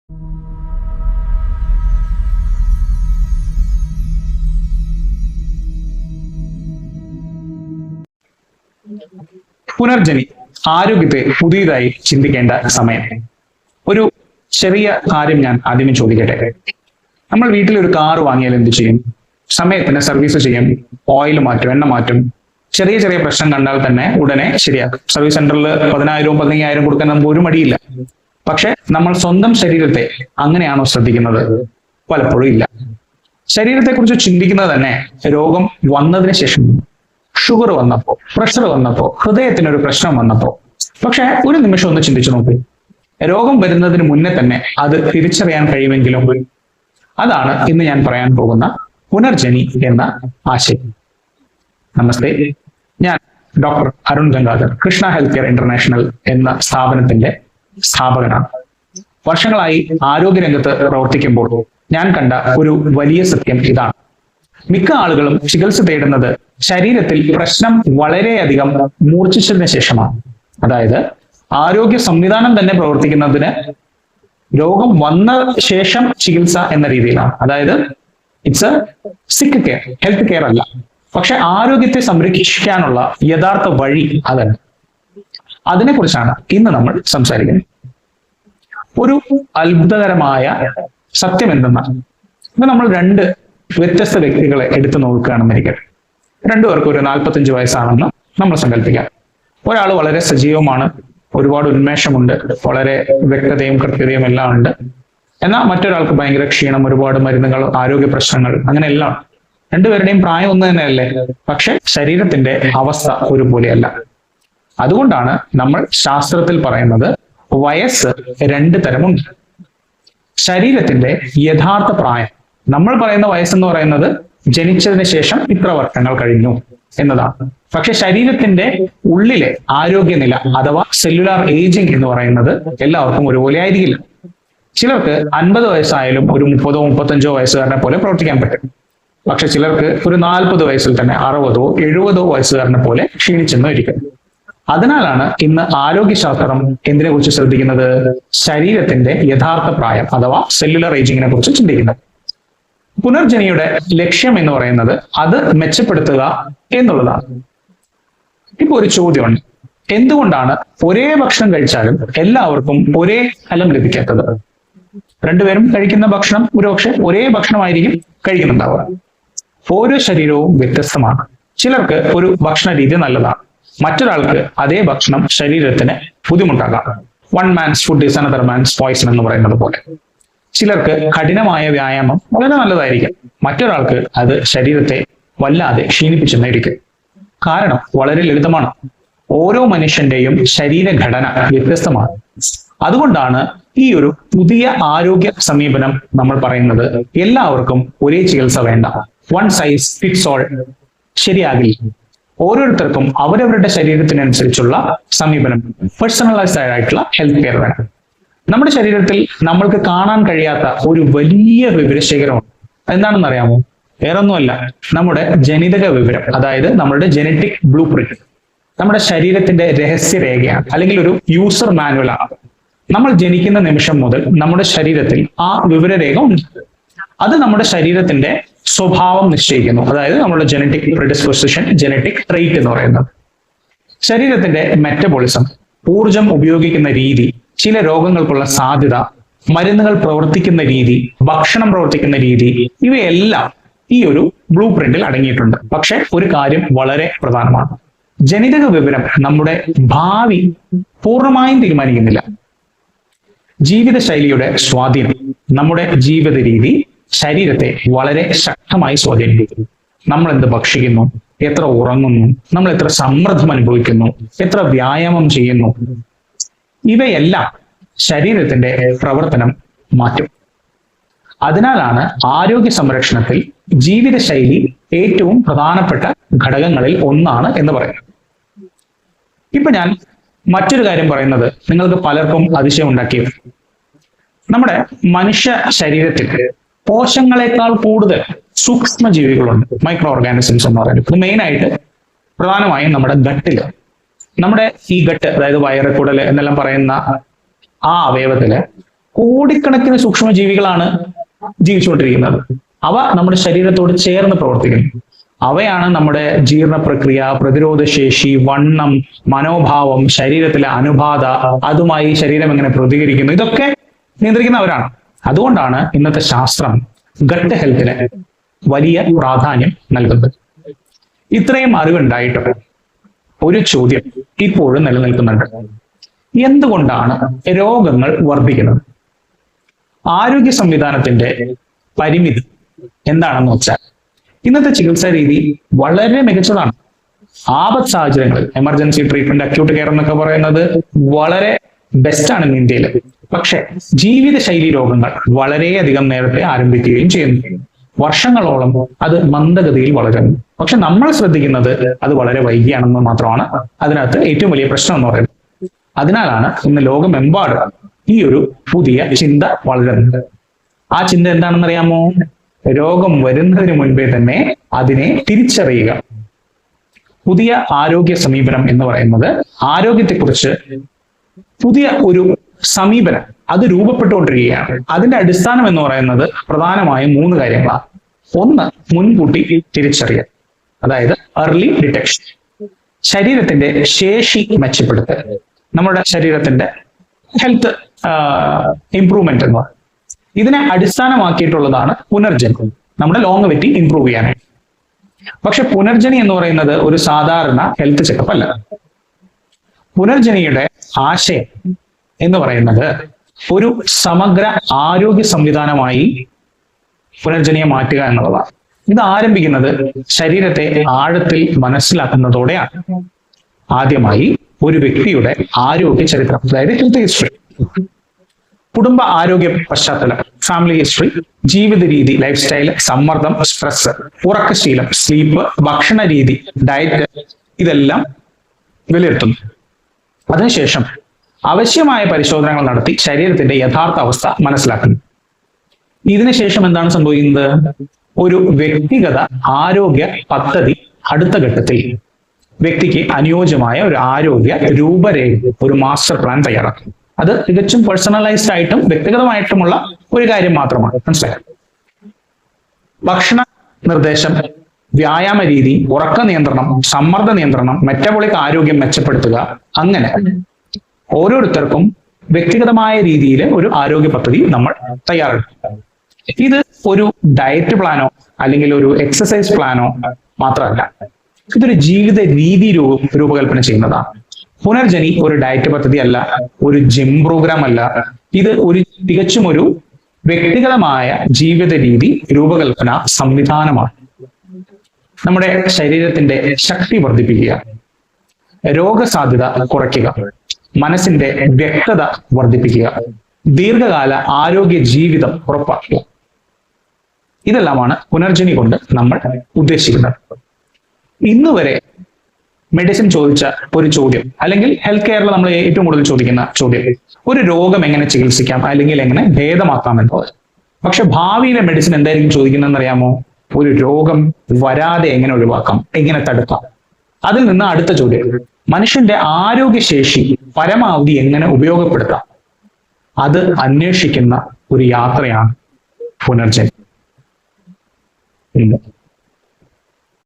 പുനർജനി ആരോഗ്യത്തെ പുതിയതായി ചിന്തിക്കേണ്ട സമയം. ഒരു ചെറിയ കാര്യം ഞാൻ ആദ്യമേ ചോദിക്കട്ടെ. നമ്മൾ വീട്ടിൽ ഒരു കാർ വാങ്ങിയാൽ എന്ത് ചെയ്യും? സമയത്തിന് സർവീസ് ചെയ്യും, ഓയിൽ മാറ്റും, എണ്ണ മാറ്റും. ചെറിയ ചെറിയ പ്രശ്നം കണ്ടാൽ തന്നെ ഉടനെ ശരിയാക്കും. സർവീസ് സെന്ററിൽ 10,000 15,000 കൊടുക്കാൻ നമുക്ക് ഒരു മടിയില്ല. പക്ഷെ നമ്മൾ സ്വന്തം ശരീരത്തെ അങ്ങനെയാണോ ശ്രദ്ധിക്കുന്നത്? പലപ്പോഴും ഇല്ല. ശരീരത്തെക്കുറിച്ച് ചിന്തിക്കുന്നത് തന്നെ രോഗം വന്നതിന് ശേഷം, ഷുഗർ വന്നപ്പോ, പ്രഷർ വന്നപ്പോ, ഹൃദയത്തിനൊരു പ്രശ്നം വന്നപ്പോ. പക്ഷെ ഒരു നിമിഷം ഒന്ന് ചിന്തിച്ചു നോക്ക്, രോഗം വരുന്നതിന് മുന്നേ തന്നെ അത് തിരിച്ചറിയാൻ കഴിയുമെങ്കിലും. അതാണ് ഇന്ന് ഞാൻ പറയാൻ പോകുന്ന പുനർജനി എന്ന ആശയം. നമസ്തേ, ഞാൻ doctor Arun Gangadhar, Krishna health care international എന്ന സ്ഥാപനത്തിന്റെ സ്ഥാപകനാണ്. വർഷങ്ങളായി ആരോഗ്യരംഗത്ത് പ്രവർത്തിക്കുമ്പോൾ ഞാൻ കണ്ട ഒരു വലിയ സത്യം ഇതാണ്. മിക്ക ആളുകളും ചികിത്സ തേടുന്നത് ശരീരത്തിൽ പ്രശ്നം വളരെയധികം മൂർച്ഛിച്ചതിന് ശേഷമാണ്. അതായത് ആരോഗ്യ സംവിധാനം തന്നെ പ്രവർത്തിക്കുന്നതിന് രോഗം വന്ന ശേഷം ചികിത്സ എന്ന രീതിയിലാണ്. അതായത് ഇറ്റ്സ് എ സിക്ക് കെയർ, ഹെൽത്ത് കെയർ അല്ല. പക്ഷെ ആരോഗ്യത്തെ സംരക്ഷിക്കാനുള്ള യഥാർത്ഥ വഴി അതല്ല. അതിനെക്കുറിച്ചാണ് ഇന്ന് നമ്മൾ സംസാരിക്കുന്നത്. ഒരു അത്ഭുതകരമായ സത്യം എന്തെന്നാൽ, ഇപ്പൊ നമ്മൾ രണ്ട് വ്യത്യസ്ത വ്യക്തികളെ എടുത്തു നോക്കുകയാണെന്നിരിക്കട്ടെ. രണ്ടുപേർക്കും ഒരു 45 വയസ്സാണെന്ന് നമ്മൾ സങ്കല്പിക്കാം. ഒരാൾ വളരെ സജീവമാണ്, ഒരുപാട് ഉന്മേഷമുണ്ട്, വളരെ വ്യക്തതയും കൃത്യതയും എല്ലാം ഉണ്ട്. എന്നാൽ മറ്റൊരാൾക്ക് ഭയങ്കര ക്ഷീണം, ഒരുപാട് മരുന്നുകൾ, ആരോഗ്യ പ്രശ്നങ്ങൾ, അങ്ങനെ എല്ലാം. രണ്ടുപേരുടെയും പ്രായം ഒന്ന് തന്നെയല്ലേ, പക്ഷെ ശരീരത്തിന്റെ അവസ്ഥ ഒരുപോലെയല്ല. അതുകൊണ്ടാണ് നമ്മൾ ശാസ്ത്രത്തിൽ പറയുന്നത് വയസ്സ് 2 തരമുണ്ട്. ശരീരത്തിന്റെ യഥാർത്ഥ പ്രായം, നമ്മൾ പറയുന്ന വയസ്സെന്ന് പറയുന്നത് ജനിച്ചതിന് ശേഷം ഇത്ര വർഷങ്ങൾ കഴിഞ്ഞു എന്നതാണ്. പക്ഷെ ശരീരത്തിന്റെ ഉള്ളിലെ ആരോഗ്യനില അഥവാ സെല്ലുലാർ ഏജിങ് എന്ന് പറയുന്നത് എല്ലാവർക്കും ഒരുപോലെ ആയിരിക്കില്ല. ചിലർക്ക് 50 വയസ്സായാലും ഒരു 30ഓ 35ഓ വയസ്സുകാരനെ പോലെ പ്രവർത്തിക്കാൻ പറ്റും. പക്ഷെ ചിലർക്ക് ഒരു 40 വയസ്സിൽ തന്നെ 60ഓ 70ഓ വയസ്സുകാരനെ പോലെ ക്ഷീണിച്ചെന്നോ ഇരിക്കും. അതിനാലാണ് ഇന്ന് ആരോഗ്യശാസ്ത്രം എന്തിനെ കുറിച്ച് ശ്രദ്ധിക്കുന്നത്? ശരീരത്തിന്റെ യഥാർത്ഥ പ്രായം അഥവാ സെല്ലുലാർ ഏജിങ്ങിനെ കുറിച്ച് ചിന്തിക്കുന്നത്. പുനർജനിയുടെ ലക്ഷ്യം എന്ന് പറയുന്നത് അത് മെച്ചപ്പെടുത്തുക എന്നുള്ളതാണ്. ഇപ്പൊ ഒരു ചോദ്യമുണ്ട്, എന്തുകൊണ്ടാണ് ഒരേ ഭക്ഷണം കഴിച്ചാലും എല്ലാവർക്കും ഒരേ ഫലം ലഭിക്കാത്തത്? രണ്ടുപേരും കഴിക്കുന്ന ഭക്ഷണം ഒരുപക്ഷെ ഒരേ ഭക്ഷണമായിരിക്കും കഴിക്കുന്നുണ്ടാവുക. ഓരോ ശരീരവും വ്യത്യസ്തമാണ്. ചിലർക്ക് ഒരു ഭക്ഷണ രീതി നല്ലതാണ്, മറ്റൊരാൾക്ക് അതേ ഭക്ഷണം ശരീരത്തിന് ബുദ്ധിമുട്ടാകാം. One man's food is another man's poison എന്ന് പറയുന്നത് പോലെ. ചിലർക്ക് കഠിനമായ വ്യായാമം വളരെ നല്ലതായിരിക്കും, മറ്റൊരാൾക്ക് അത് ശരീരത്തെ വല്ലാതെ ക്ഷീണിപ്പിച്ചെന്നായിരിക്കും. കാരണം വളരെ ലളിതമാണ്, ഓരോ മനുഷ്യന്റെയും ശരീരഘടന വ്യത്യസ്തമാണ്. അതുകൊണ്ടാണ് ഈ ഒരു പുതിയ ആരോഗ്യ സമീപനം നമ്മൾ പറയുന്നത് എല്ലാവർക്കും ഒരേ ചികിത്സ വേണ്ട, വൺ സൈസ് ഫിറ്റ്സ് ഓൾ ശരിയാകില്ല. ഓരോരുത്തർക്കും അവരവരുടെ ശരീരത്തിനനുസരിച്ചുള്ള സമീപനം, പേഴ്സണലൈസ്ഡ് ആയിട്ടുള്ള ഹെൽത്ത് കെയർ വേണം. നമ്മുടെ ശരീരത്തിൽ നമ്മൾക്ക് കാണാൻ കഴിയാത്ത ഒരു വലിയ വിവരശേഖരമുണ്ട്. എന്താണെന്ന് അറിയാമോ? വേറൊന്നുമല്ല, നമ്മുടെ ജനിതക വിവരം, അതായത് നമ്മുടെ ജനറ്റിക് ബ്ലൂ പ്രിന്റ്, നമ്മുടെ ശരീരത്തിന്റെ രഹസ്യരേഖയാണ്, അല്ലെങ്കിൽ ഒരു യൂസർ മാനുവലാണ്. നമ്മൾ ജനിക്കുന്ന നിമിഷം മുതൽ നമ്മുടെ ശരീരത്തിൽ ആ വിവരരേഖ ഉണ്ട്. അത് നമ്മുടെ ശരീരത്തിന്റെ സ്വഭാവം നിശ്ചയിക്കുന്നു, അതായത് നമ്മുടെ ജനറ്റിക് പ്രെഡിസ്പോസിഷൻ, ജനറ്റിക് ട്രെയ്റ്റ് എന്ന് പറയുന്നത്. ശരീരത്തിന്റെ മെറ്റബോളിസം, ഊർജം ഉപയോഗിക്കുന്ന രീതി, ചില രോഗങ്ങൾക്കുള്ള സാധ്യത, മരുന്നുകൾ പ്രവർത്തിക്കുന്ന രീതി, ഭക്ഷണം പ്രവർത്തിക്കുന്ന രീതി, ഇവയെല്ലാം ഈ ഒരു ബ്ലൂ പ്രിന്റിൽ അടങ്ങിയിട്ടുണ്ട്. പക്ഷെ ഒരു കാര്യം വളരെ പ്രധാനമാണ്, ജനിതക വിവരം നമ്മുടെ ഭാവി പൂർണ്ണമായും തീരുമാനിക്കുന്നില്ല. ജീവിതശൈലിയുടെ സ്വാധീനം, നമ്മുടെ ജീവിത രീതി ശരീരത്തെ വളരെ ശക്തമായി സ്വാധീനിക്കുന്നു. നമ്മൾ എന്ത് ഭക്ഷിക്കുന്നു, എത്ര ഉറങ്ങുന്നു, നമ്മൾ എത്ര സമ്മർദ്ദം അനുഭവിക്കുന്നു, എത്ര വ്യായാമം ചെയ്യുന്നു, ഇവയെല്ലാം ശരീരത്തിന്റെ പ്രവർത്തനം മാറ്റും. അതിനാലാണ് ആരോഗ്യ സംരക്ഷണത്തിൽ ജീവിതശൈലി ഏറ്റവും പ്രധാനപ്പെട്ട ഘടകങ്ങളിൽ ഒന്നാണ് എന്ന് പറയുന്നത്. ഇപ്പൊ ഞാൻ മറ്റൊരു കാര്യം പറയുന്നത് നിങ്ങൾക്ക് പലർക്കും അതിശയം ഉണ്ടാക്കിയത്, നമ്മുടെ മനുഷ്യ ശരീരത്തിൽ കോശങ്ങളെക്കാൾ കൂടുതൽ സൂക്ഷ്മജീവികളുണ്ട്, മൈക്രോ ഓർഗാനിസംസ് എന്ന് പറയുന്നത്. ഇത് മെയിനായിട്ട് പ്രധാനമായും നമ്മുടെ ഗട്ടില്, നമ്മുടെ ഈ ഗട്ട്, അതായത് വയറ്, കുടല് എന്നെല്ലാം പറയുന്ന ആ അവയവത്തില് കോടിക്കണക്കിന് സൂക്ഷ്മജീവികളാണ് ജീവിച്ചുകൊണ്ടിരിക്കുന്നത്. അവ നമ്മുടെ ശരീരത്തോട് ചേർന്ന് പ്രവർത്തിക്കുന്നു. അവയാണ് നമ്മുടെ ജീർണ പ്രക്രിയ, പ്രതിരോധ ശേഷി, വണ്ണം, മനോഭാവം, ശരീരത്തിലെ അനുപാത, അതുമായി ശരീരം എങ്ങനെ പ്രതികരിക്കുന്നു, ഇതൊക്കെ നിയന്ത്രിക്കുന്നവരാണ്. അതുകൊണ്ടാണ് ഇന്നത്തെ ശാസ്ത്രം ഗട്ട് ഹെൽത്തിന് വലിയ പ്രാധാന്യം നൽകുന്നത്. ഇത്രയും അറിവുണ്ടായിട്ടും ഒരു ചോദ്യം ഇപ്പോഴും നിലനിൽക്കുന്നുണ്ട്. എന്തുകൊണ്ടാണ് രോഗങ്ങൾ വർദ്ധിക്കുന്നത്? ആരോഗ്യ സംവിധാനത്തിന്റെ പരിമിതി എന്താണെന്ന് വെച്ചാൽ, ഇന്നത്തെ ചികിത്സാ രീതി വളരെ മികച്ചതാണ്. ആപത്ത് സാഹചര്യങ്ങൾ, എമർജൻസി ട്രീറ്റ്മെന്റ്, അക്യൂട്ട് കെയർ എന്നൊക്കെ പറയുന്നത് വളരെ ബെസ്റ്റാണ് ഇന്ന് ഇന്ത്യയിൽ. പക്ഷെ ജീവിതശൈലി രോഗങ്ങൾ വളരെയധികം നേരത്തെ ആരംഭിക്കുകയും ചെയ്യുന്നു. വർഷങ്ങളോളം അത് മന്ദഗതിയിൽ വളരുന്നു. പക്ഷെ നമ്മൾ ശ്രദ്ധിക്കുന്നത് അത് വളരെ വൈകിയാണെന്ന് മാത്രമാണ് അതിനകത്ത് ഏറ്റവും വലിയ പ്രശ്നം എന്ന് പറയുന്നത്. അതിനാലാണ് ഇന്ന് ലോകമെമ്പാടും ഈ ഒരു പുതിയ ചിന്ത വളരുന്നത്. ആ ചിന്ത എന്താണെന്ന് അറിയാമോ? രോഗം വരുന്നതിന് മുൻപേ തന്നെ അതിനെ തിരിച്ചറിയുക. പുതിയ ആരോഗ്യ സമീപനം എന്ന് പറയുന്നത് ആരോഗ്യത്തെക്കുറിച്ച് പുതിയ ഒരു സമീപനം അത് രൂപപ്പെട്ടുകൊണ്ടിരിക്കുകയാണ്. അതിന്റെ അടിസ്ഥാനം എന്ന് പറയുന്നത് പ്രധാനമായും 3 കാര്യങ്ങളാണ്. ഒന്ന്, മുൻകൂട്ടി തിരിച്ചറിയൽ, അതായത് early ഡിറ്റക്ഷൻ. ശരീരത്തിന്റെ ശേഷി മെച്ചപ്പെടുത്തൽ, നമ്മുടെ ശരീരത്തിന്റെ ഹെൽത്ത് ഇംപ്രൂവ്മെന്റ് എന്ന് പറയുന്നത്. ഇതിനെ അടിസ്ഥാനമാക്കിയിട്ടുള്ളതാണ് പുനർജനി, നമ്മുടെ ലോങ്വിറ്റി ഇംപ്രൂവ് ചെയ്യാനായിട്ട്. പക്ഷെ പുനർജനി എന്ന് പറയുന്നത് ഒരു സാധാരണ ഹെൽത്ത് ചെക്കപ്പ് അല്ല. പുനർജനിയുടെ ആശയം എന്ന് പറയുന്നത് ഒരു സമഗ്ര ആരോഗ്യ സംവിധാനമായി പുനർജനിയെ മാറ്റുക എന്നുള്ളതാണ്. ഇത് ആരംഭിക്കുന്നത് ശരീരത്തെ ആഴത്തിൽ മനസ്സിലാക്കുന്നതോടെയാണ്. ആദ്യമായി ഒരു വ്യക്തിയുടെ ആരോഗ്യ ചരിത്രം, അതായത് ഹെൽത്ത് ഹിസ്റ്ററി, കുടുംബ ആരോഗ്യ പശ്ചാത്തലം, ഫാമിലി ഹിസ്റ്ററി, ജീവിത രീതി, ലൈഫ് സ്റ്റൈൽ, സമ്മർദ്ദം, സ്ട്രെസ്, ഉറക്കശീലം, സ്ലീപ്പ്, ഭക്ഷണ രീതി, ഡയറ്റ്, ഇതെല്ലാം വിലയിരുത്തുന്നു. അതിനുശേഷം ആവശ്യമായ പരിശോധനകൾ നടത്തി ശരീരത്തിന്റെ യഥാർത്ഥ അവസ്ഥ മനസ്സിലാക്കുന്നു. ഇതിനുശേഷം എന്താണ് സംഭവിക്കുന്നത്? ഒരു വ്യക്തിഗത ആരോഗ്യ പദ്ധതി അടുത്ത ഘട്ടത്തിൽ വ്യക്തിക്ക് അനുയോജ്യമായ ഒരു ആരോഗ്യ രൂപരേഖ, ഒരു മാസ്റ്റർ പ്ലാൻ തയ്യാറാക്കും. അത് തികച്ചും പേഴ്സണലൈസ്ഡ് ആയിട്ടും വ്യക്തിഗതമായിട്ടുമുള്ള ഒരു കാര്യം മാത്രമാണ്. മനസ്സിലായത്? ഭക്ഷണ നിർദ്ദേശം, വ്യായാമ രീതി, ഉറക്ക നിയന്ത്രണം, സമ്മർദ്ദ നിയന്ത്രണം, മെറ്റബോളിക് ആരോഗ്യം മെച്ചപ്പെടുത്തുക, അങ്ങനെ ഓരോരുത്തർക്കും വ്യക്തിഗതമായ രീതിയിൽ ഒരു ആരോഗ്യ പദ്ധതി നമ്മൾ തയ്യാറെടുക്കും. ഇത് ഒരു ഡയറ്റ് പ്ലാനോ അല്ലെങ്കിൽ ഒരു എക്സസൈസ് പ്ലാനോ മാത്രമല്ല, ഇതൊരു ജീവിത രീതി രൂപകൽപ്പന ചെയ്യുന്നതാണ്. പുനർജനി ഒരു ഡയറ്റ് പദ്ധതി അല്ല, ഒരു ജിം പ്രോഗ്രാം അല്ല. ഇത് തികച്ചും ഒരു വ്യക്തിഗതമായ ജീവിത രീതി രൂപകൽപ്പന സംവിധാനമാണ്. നമ്മുടെ ശരീരത്തിന്റെ ശക്തി വർദ്ധിപ്പിക്കുക, രോഗസാധ്യത കുറയ്ക്കുക, മനസ്സിന്റെ വ്യക്തത വർദ്ധിപ്പിക്കുക, ദീർഘകാല ആരോഗ്യ ജീവിതം ഉറപ്പാക്കുക. ഇതെല്ലാമാണ് പുനർജനി കൊണ്ട് നമ്മൾ ഉദ്ദേശിക്കുന്നത്. ഇന്നുവരെ മെഡിസിൻ ചോദിച്ച ഒരു ചോദ്യം, അല്ലെങ്കിൽ ഹെൽത്ത് കെയറിൽ നമ്മൾ ഏറ്റവും കൂടുതൽ ചോദിക്കുന്ന ചോദ്യം, ഒരു രോഗം എങ്ങനെ ചികിത്സിക്കാം അല്ലെങ്കിൽ എങ്ങനെ ഭേദമാക്കാം എന്നത്. പക്ഷെ ഭാവിയിലെ മെഡിസിൻ എന്തായിരിക്കും ചോദിക്കുന്നതെന്ന് അറിയാമോ? ഒരു രോഗം വരാതെ എങ്ങനെ ഒഴിവാക്കാം, എങ്ങനെ തടുക്കാം. അതിൽ നിന്ന് അടുത്ത ചോദ്യം, മനുഷ്യന്റെ ആരോഗ്യശേഷി പരമാവധി എങ്ങനെ ഉപയോഗപ്പെടുത്താം. അത് അന്വേഷിക്കുന്ന ഒരു യാത്രയാണ് പുനർജനി.